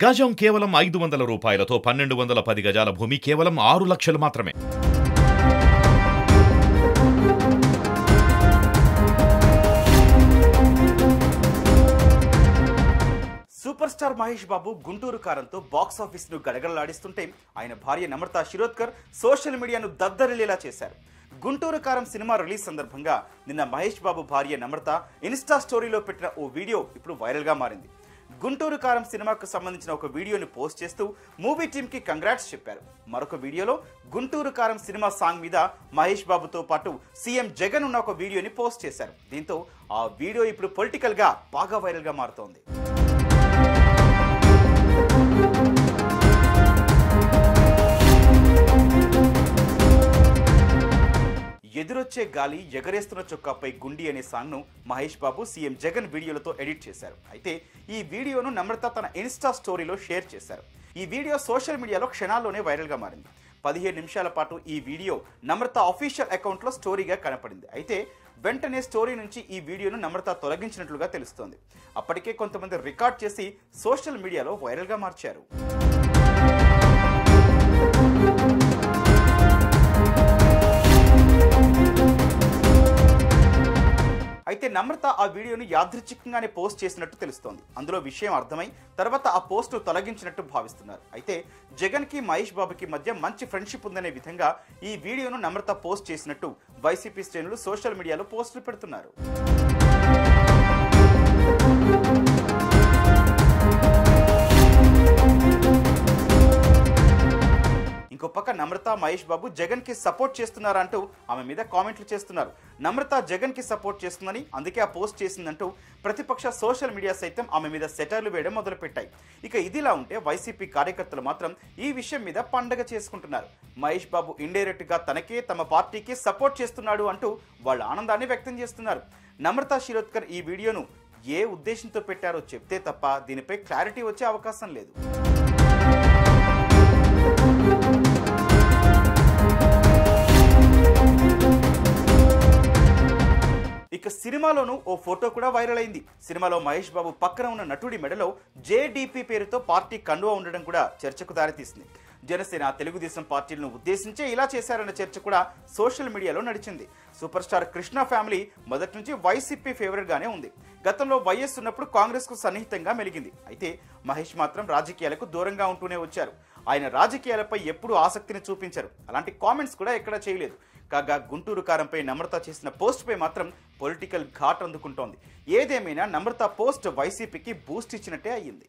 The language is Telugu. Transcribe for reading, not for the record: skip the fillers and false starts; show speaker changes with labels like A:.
A: గజం కేవలం 500 రూపాయలతో 1210 గజాల భూమి కేవలం 6 లక్షలు మాత్రమే.
B: సూపర్ స్టార్ మహేష్ బాబు గుంటూరు కారంతో బాక్స్ ఆఫీస్ ను గడగడలాడిస్తుంటే ఆయన భార్య నమ్రతా శిరోద్కర్ సోషల్ మీడియాను దద్దరిల్లేలా చేశారు. గుంటూరు కారం సినిమా రిలీజ్ సందర్భంగా నిన్న మహేష్ బాబు భార్య నమ్రత ఇన్స్టా స్టోరీలో పెట్టిన ఓ వీడియో ఇప్పుడు వైరల్ గా మారింది. గుంటూరు కారం సినిమాకు సంబంధించిన ఒక వీడియోని పోస్ట్ చేస్తూ మూవీ టీమ్ కి కంగ్రాట్స్ చెప్పారు. మరొక వీడియోలో గుంటూరు కారం సినిమా సాంగ్ మీద మహేష్ బాబుతో పాటు సీఎం జగన్ ఉన్న ఒక వీడియోని పోస్ట్ చేశారు. దీంతో ఆ వీడియో ఇప్పుడు పొలిటికల్ గా బాగా వైరల్ గా మారుతోంది. ఎదురొచ్చే గాలి ఎగరేస్తున్న చొక్కాపై గుండి అనే సాంగ్ను మహేష్ బాబు సీఎం జగన్ వీడియోలతో ఎడిట్ చేశారు. అయితే ఈ వీడియోను నమ్రత తన ఇన్స్టా స్టోరీలో షేర్ చేశారు. ఈ వీడియో సోషల్ మీడియాలో క్షణాల్లోనే వైరల్గా మారింది. 15 నిమిషాల పాటు ఈ వీడియో నమ్రత అఫీషియల్ అకౌంట్లో స్టోరీగా కనపడింది. అయితే వెంటనే స్టోరీ నుంచి ఈ వీడియోను నమ్రత తొలగించినట్లుగా తెలుస్తోంది. అప్పటికే కొంతమంది రికార్డ్ చేసి సోషల్ మీడియాలో వైరల్గా మార్చారు. అయితే నమ్రత ఆ వీడియోను యాదృచ్ఛికంగానే పోస్ట్ చేసినట్టు తెలుస్తోంది. అందులో విషయం అర్థమై తర్వాత ఆ పోస్టు తొలగించినట్టు భావిస్తున్నారు. అయితే జగన్ కి మహేష్ బాబుకి మధ్య మంచి ఫ్రెండ్షిప్ ఉందనే విధంగా ఈ వీడియోను నమ్రత పోస్ట్ చేసినట్టు వైసీపీ శ్రేణులు సోషల్ మీడియాలో పోస్టులు పెడుతున్నారు. ఇంకో పక్క నమ్రత మహేష్ బాబు జగన్ కి సపోర్ట్ చేస్తున్నారంటూ ఆమె మీద కామెంట్లు చేస్తున్నారు. నమ్రత జగన్ కి సపోర్ట్ చేస్తుందని అందుకే ఆ పోస్ట్ చేసిందంటూ ప్రతిపక్ష సోషల్ మీడియా సైతం ఆమె మీద సెటర్లు వేయడం మొదలుపెట్టాయి. ఇక ఇదిలా ఉంటే వైసీపీ కార్యకర్తలు మాత్రం ఈ విషయం మీద పండగ చేసుకుంటున్నారు. మహేష్ బాబు ఇండైరెక్ట్ గా తనకే తమ పార్టీకి సపోర్ట్ చేస్తున్నాడు అంటూ వాళ్ళ ఆనందాన్ని వ్యక్తం చేస్తున్నారు. నమ్రతా శిరోద్కర్ ఈ వీడియోను ఏ ఉద్దేశంతో పెట్టారో చెప్తే తప్ప దీనిపై క్లారిటీ వచ్చే అవకాశం లేదు. ఇక సినిమాలోనూ ఓ ఫోటో కూడా వైరల్ అయింది. సినిమాలో మహేష్ బాబు పక్కన ఉన్న నటుడి మెడలో జేడీపీ పేరుతో పార్టీ కండువా ఉండడం కూడా చర్చకు దారితీసింది. జనసేన తెలుగుదేశం పార్టీలను ఉద్దేశించే ఇలా చేశారన్న చర్చ కూడా సోషల్ మీడియాలో నడిచింది. సూపర్ స్టార్ కృష్ణ ఫ్యామిలీ మొదటి నుంచి వైసీపీ ఫేవరెట్ గానే ఉంది. గతంలో వైఎస్ ఉన్నప్పుడు కాంగ్రెస్ కు సన్నిహితంగా మెలిగింది. అయితే మహేష్ మాత్రం రాజకీయాలకు దూరంగా ఉంటూనే వచ్చారు. ఆయన రాజకీయాలపై ఎప్పుడూ ఆసక్తిని చూపించారు. అలాంటి కామెంట్స్ కూడా ఎక్కడా చేయలేదు. కాగా గుంటూరు కారంపై నమ్రత చేసిన పోస్ట్ పై మాత్రం పొలిటికల్ ఘాట్ అందుకుంటోంది. ఏదేమైనా నమ్రత పోస్ట్ వైసీపీకి బూస్ట్ ఇచ్చినట్టే అయ్యింది.